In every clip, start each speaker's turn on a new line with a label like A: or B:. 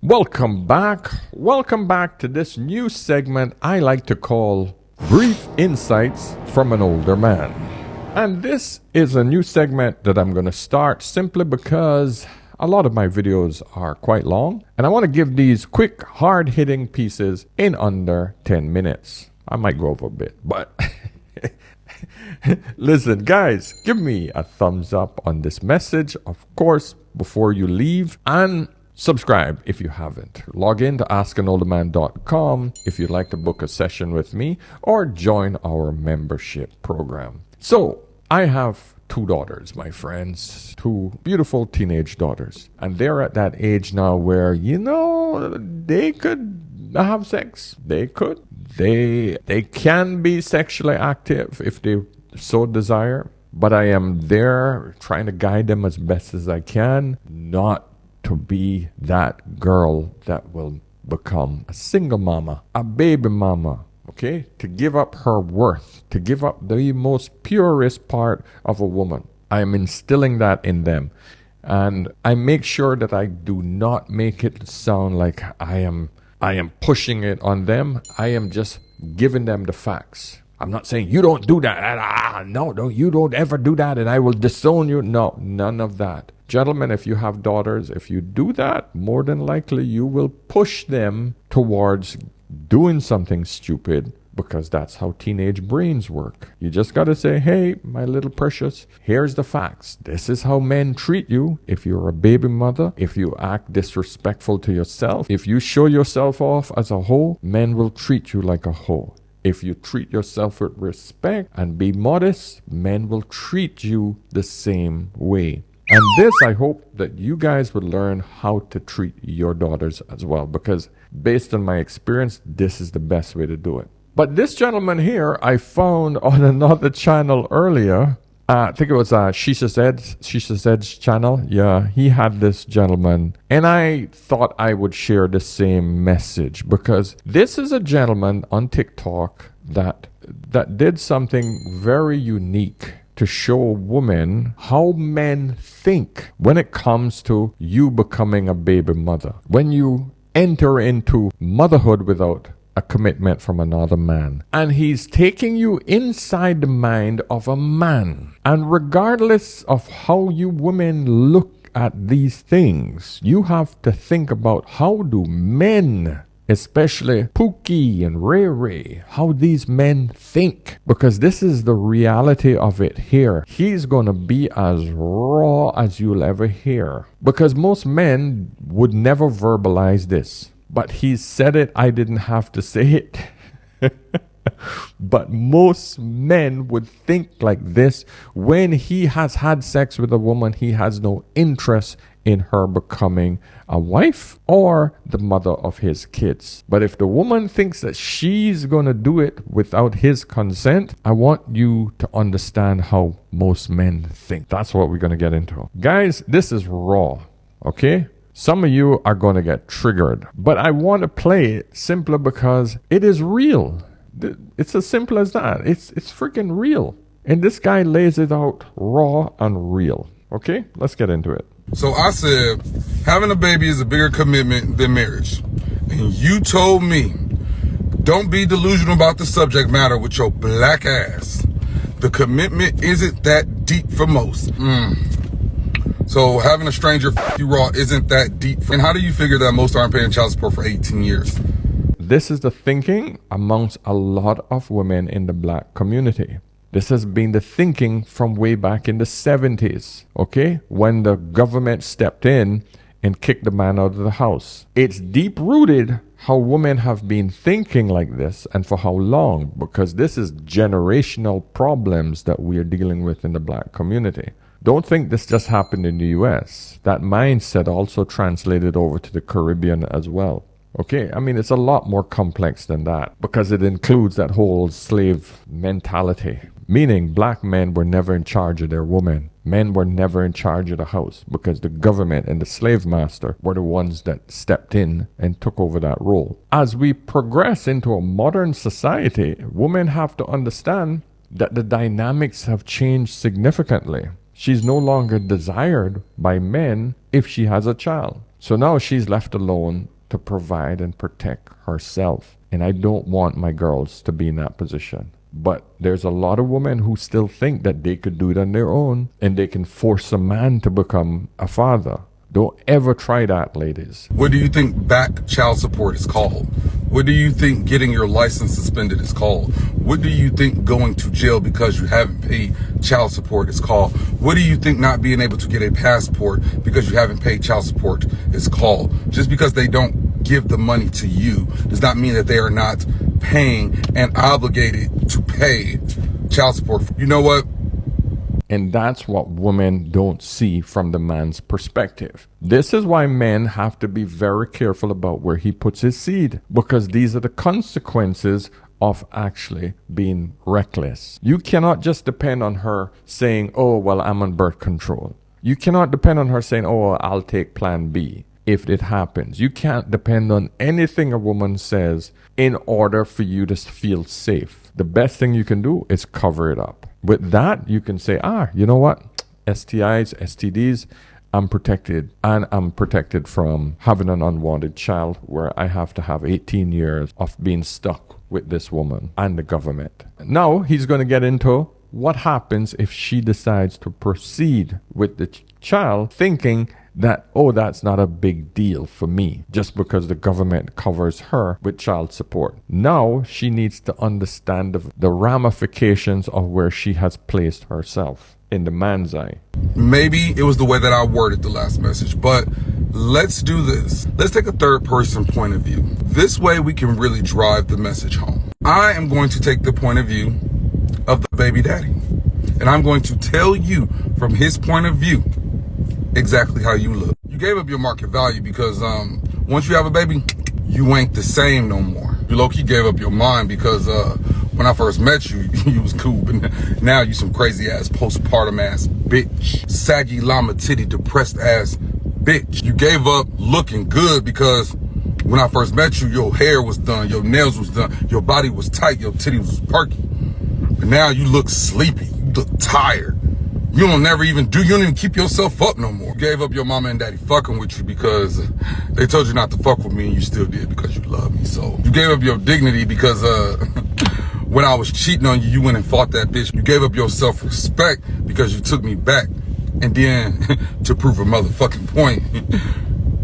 A: Welcome back. Welcome back to this new segment I like to call Brief Insights from an Older Man. And this is a new segment that I'm going to start simply because a lot of my videos are quite long. And I want to give these quick, hard-hitting pieces in under 10 minutes. I might go over a bit, but listen, guys, give me a thumbs up on this message, of course, before you leave, and subscribe if you haven't. Log in to askanolderman.com if you'd like to book a session with me or join our membership program. So, I have 2 daughters, my friends, 2 beautiful teenage daughters. And they're at that age now where, they could have sex. They could. They can be sexually active if they so desire. But I am there trying to guide them as best as I can, not to be that girl that will become a single mama, a baby mama, okay? To give up her worth, to give up the most purest part of a woman. I am instilling that in them. And I make sure that I do not make it sound like I am pushing it on them. I am just giving them the facts. I'm not saying you don't do that. No, you don't ever do that and I will disown you. No, none of that. Gentlemen, if you have daughters, if you do that, more than likely you will push them towards doing something stupid because that's how teenage brains work. You just got to say, hey, my little precious, here's the facts. This is how men treat you if you're a baby mother, if you act disrespectful to yourself, if you show yourself off as a hoe, men will treat you like a hoe. If you treat yourself with respect and be modest, men will treat you the same way. And this, I hope that you guys would learn how to treat your daughters as well, because based on my experience, this is the best way to do it. But this gentleman here, I found on another channel earlier. I think it was Shisha Said's channel. Yeah, he had this gentleman. And I thought I would share the same message because this is a gentleman on TikTok that did something very unique to show women how men think when it comes to you becoming a baby mother. When you enter into motherhood without a commitment from another man. And he's taking you inside the mind of a man. And regardless of how you women look at these things, you have to think about how do men, especially Pooky and Ray, how these men think. Because this is the reality of it here. He's going to be as raw as you'll ever hear. Because most men would never verbalize this. But he said it, I didn't have to say it. But most men would think like this. When he has had sex with a woman, he has no interest in her becoming a wife or the mother of his kids. But if the woman thinks that she's going to do it without his consent, I want you to understand how most men think. That's what we're going to get into. Guys, this is raw, okay? Some of you are going to get triggered, but I want to play it simply because it is real. It's as simple as that. It's freaking real. And this guy lays it out raw and real. Okay, let's get into it.
B: So I said, having a baby is a bigger commitment than marriage. And you told me, don't be delusional about the subject matter with your black ass. The commitment isn't that deep for most. So having a stranger you raw isn't that deep. And how do you figure that most aren't paying child support for 18 years?
A: This is the thinking amongst a lot of women in the black community. This has been the thinking from way back in the 70s, okay? When the government stepped in and kicked the man out of the house. It's deep-rooted how women have been thinking like this and for how long, because this is generational problems that we are dealing with in the black community. Don't think this just happened in the US. That mindset also translated over to the Caribbean as well. Okay, I mean, it's a lot more complex than that because it includes that whole slave mentality. Meaning black men were never in charge of their women. Men were never in charge of the house because the government and the slave master were the ones that stepped in and took over that role. As we progress into a modern society, women have to understand that the dynamics have changed significantly. She's no longer desired by men if she has a child. So now she's left alone to provide and protect herself. And I don't want my girls to be in that position. But there's a lot of women who still think that they could do it on their own and they can force a man to become a father. Don't ever try that, ladies.
B: What do you think back child support is called? What do you think getting your license suspended is called? What do you think going to jail because you haven't paid child support is called? What do you think not being able to get a passport because you haven't paid child support is called? Just because they don't give the money to you does not mean that they are not paying and obligated to pay child support. You know what?
A: And that's what women don't see from the man's perspective. This is why men have to be very careful about where he puts his seed, because these are the consequences of actually being reckless. You cannot just depend on her saying, oh, well, I'm on birth control. You cannot depend on her saying, oh, I'll take plan B if it happens. You can't depend on anything a woman says in order for you to feel safe. The best thing you can do is cover it up. With that, you can say, you know what? STIs, STDs, I'm protected. And I'm protected from having an unwanted child where I have to have 18 years of being stuck with this woman and the government. Now, he's going to get into what happens if she decides to proceed with the child thinking that, oh, that's not a big deal for me just because the government covers her with child support. Now she needs to understand the ramifications of where she has placed herself in the man's eye.
B: Maybe it was the way that I worded the last message, but let's do this. Let's take a third person point of view. This way we can really drive the message home. I am going to take the point of view of the baby daddy, and I'm going to tell you from his point of view exactly how you look. You gave up your market value because once you have a baby, you ain't the same no more. You low-key gave up your mind because when I first met you, you was cool, but now you some crazy ass postpartum ass bitch. Saggy llama titty depressed ass bitch. You gave up looking good because when I first met you, your hair was done, your nails was done, your body was tight, your titty was perky. But now you look sleepy, you look tired. You don't even keep yourself up no more. You gave up your mama and daddy fucking with you because they told you not to fuck with me and you still did because you love me. So you gave up your dignity because when I was cheating on you, you went and fought that bitch. You gave up your self-respect because you took me back. And then to prove a motherfucking point,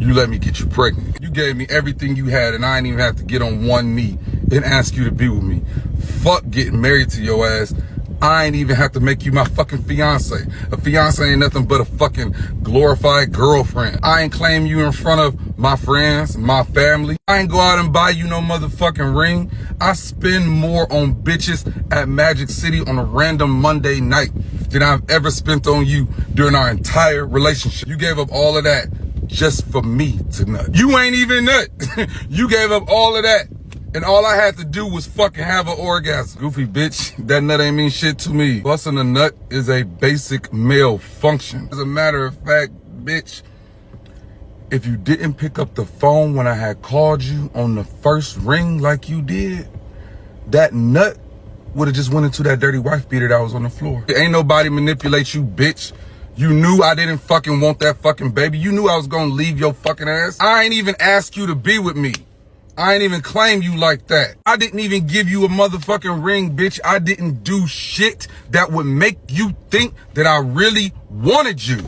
B: you let me get you pregnant. You gave me everything you had and I didn't even have to get on one knee and ask you to be with me. Fuck getting married to your ass. I ain't even have to make you my fucking fiance. A fiance ain't nothing but a fucking glorified girlfriend. I ain't claim you in front of my friends, my family. I ain't go out and buy you no motherfucking ring. I spend more on bitches at Magic City on a random Monday night than I've ever spent on you during our entire relationship. You gave up all of that just for me to nut. You ain't even nut. You gave up all of that. And all I had to do was fucking have an orgasm. Goofy bitch, that nut ain't mean shit to me. Busting a nut is a basic male function. As a matter of fact, bitch, if you didn't pick up the phone when I had called you on the first ring like you did, that nut would have just went into that dirty wife beater that was on the floor. Ain't nobody manipulate you, bitch. You knew I didn't fucking want that fucking baby. You knew I was gonna leave your fucking ass. I ain't even ask you to be with me. I ain't even claim you like that. I didn't even give you a motherfucking ring, bitch. I didn't do shit that would make you think that I really wanted you.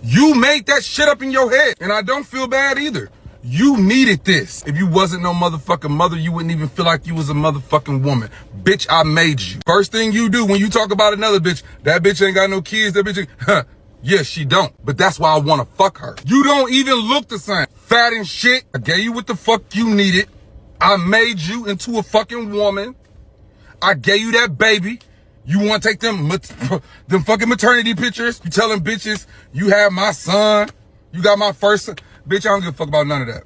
B: You made that shit up in your head, and I don't feel bad either. You needed this. If you wasn't no motherfucking mother, you wouldn't even feel like you was a motherfucking woman. Bitch, I made you. First thing you do when you talk about another bitch, that bitch ain't got no kids, that bitch ain't, yes, she don't. But that's why I want to fuck her. You don't even look the same. Fat and shit. I gave you what the fuck you needed. I made you into a fucking woman. I gave you that baby. You want to take them fucking maternity pictures? You telling bitches you have my son? You got my first son? Bitch, I don't give a fuck about none of that.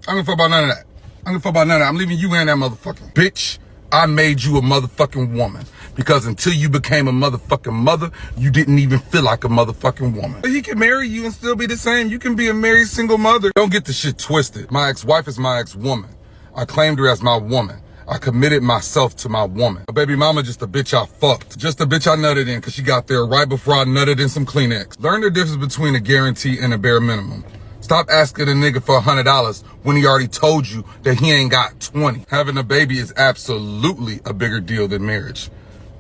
B: I don't give a fuck about none of that. I don't give a fuck about none of that. I'm leaving you and that motherfucker. Bitch, I made you a motherfucking woman. Because until you became a motherfucking mother, you didn't even feel like a motherfucking woman. He can marry you and still be the same. You can be a married single mother. Don't get the shit twisted. My ex-wife is my ex-woman. I claimed her as my woman. I committed myself to my woman. My baby mama just a bitch I fucked. Just a bitch I nutted in because she got there right before I nutted in some Kleenex. Learn the difference between a guarantee and a bare minimum. Stop asking a nigga for $100 when he already told you that he ain't got 20. Having a baby is absolutely a bigger deal than marriage.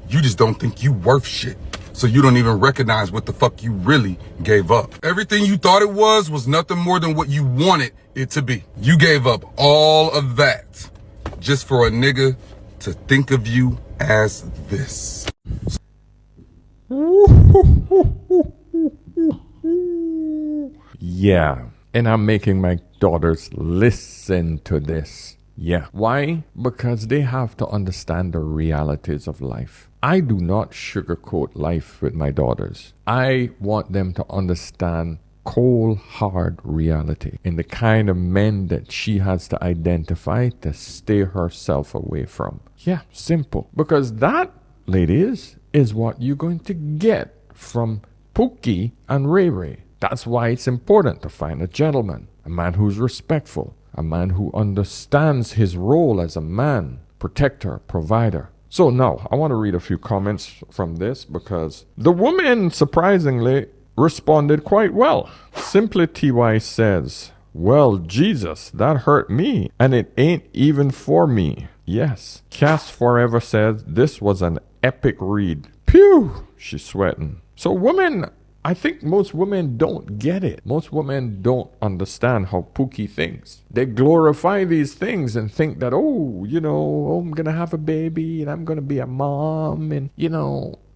B: You just don't think you worth shit. So you don't even recognize what the fuck you really gave up. Everything you thought it was nothing more than what you wanted it to be. You gave up all of that just for a nigga to think of you as this.
A: Yeah, and I'm making my daughters listen to this. Yeah. Why? Because they have to understand the realities of life. I do not sugarcoat life with my daughters. I want them to understand cold, hard reality and the kind of men that she has to identify to stay herself away from. Yeah, simple. Because that, ladies, is what you're going to get from Pooky and Ray Ray. That's why it's important to find a gentleman, a man who's respectful, a man who understands his role as a man, protector, provider. So now, I want to read a few comments from this because the woman, surprisingly, responded quite well. Simply TY says, well, Jesus, that hurt me, and it ain't even for me. Yes. Cass Forever says, this was an epic read. Phew, she's sweating. So women, I think most women don't get it. Most women don't understand how Pooky thinks. They glorify these things and think that, oh, I'm going to have a baby and I'm going to be a mom and,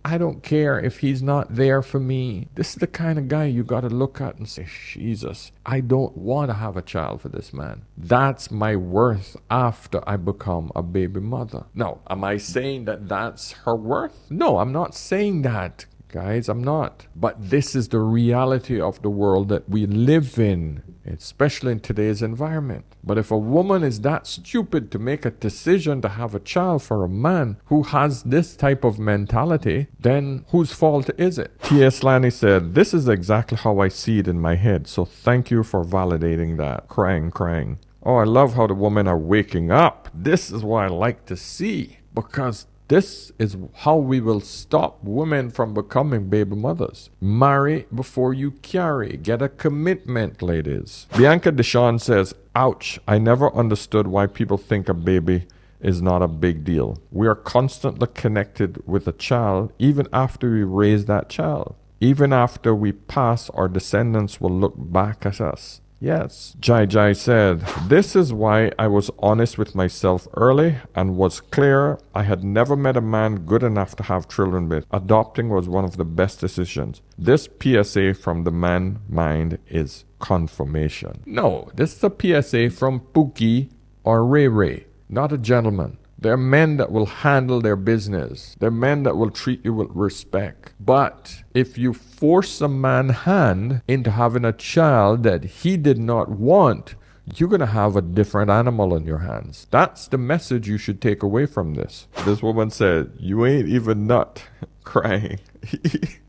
A: I don't care if he's not there for me. This is the kind of guy you got to look at and say, Jesus, I don't want to have a child for this man. That's my worth after I become a baby mother. Now, am I saying that that's her worth? No, I'm not saying that. Guys, I'm not. But this is the reality of the world that we live in, especially in today's environment. But if a woman is that stupid to make a decision to have a child for a man who has this type of mentality, then whose fault is it? T.S. Lanny said, this is exactly how I see it in my head. So thank you for validating that. Crying. Oh, I love how the women are waking up. This is what I like to see. Because this is how we will stop women from becoming baby mothers. Marry before you carry. Get a commitment, ladies. Bianca Deshawn says, ouch, I never understood why people think a baby is not a big deal. We are constantly connected with a child even after we raise that child. Even after we pass, our descendants will look back at us. Yes. Jai said, this is why I was honest with myself early and was clear I had never met a man good enough to have children with. Adopting was one of the best decisions. This PSA from the man mind is confirmation. No, this is a PSA from Pooky or Ray Ray, not a gentleman. They're men that will handle their business. They're men that will treat you with respect. But if you force a man's hand into having a child that he did not want, you're going to have a different animal in your hands. That's the message you should take away from this. This woman said, you ain't even nut. Crying.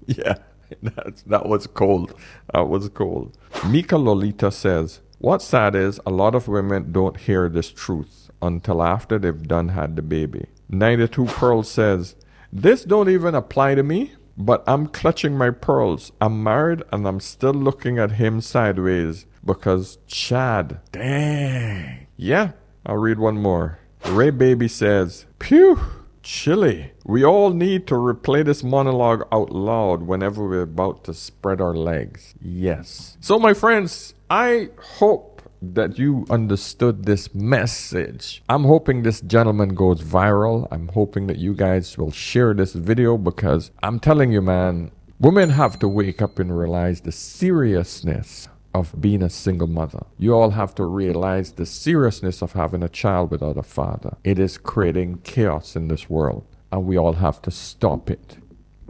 A: Yeah, that was cold. That was cold. Mika Lolita says, what's sad is a lot of women don't hear this truth until after they've done had the baby. 92 Pearl says, this don't even apply to me, but I'm clutching my pearls. I'm married and I'm still looking at him sideways because Chad. Dang. Yeah, I'll read one more. Ray Baby says, phew, chilly. We all need to replay this monologue out loud whenever we're about to spread our legs. Yes. So my friends, I hope that you understood this message. I'm hoping this gentleman goes viral. I'm hoping that you guys will share this video because I'm telling you, man, women have to wake up and realize the seriousness of being a single mother. You all have to realize the seriousness of having a child without a father. It is creating chaos in this world and we all have to stop it.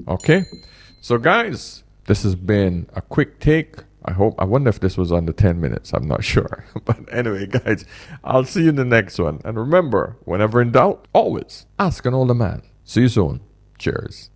A: Okay? So guys, this has been a quick take. I wonder if this was under 10 minutes. I'm not sure. But anyway, guys, I'll see you in the next one. And remember, whenever in doubt, always ask an older man. See you soon. Cheers.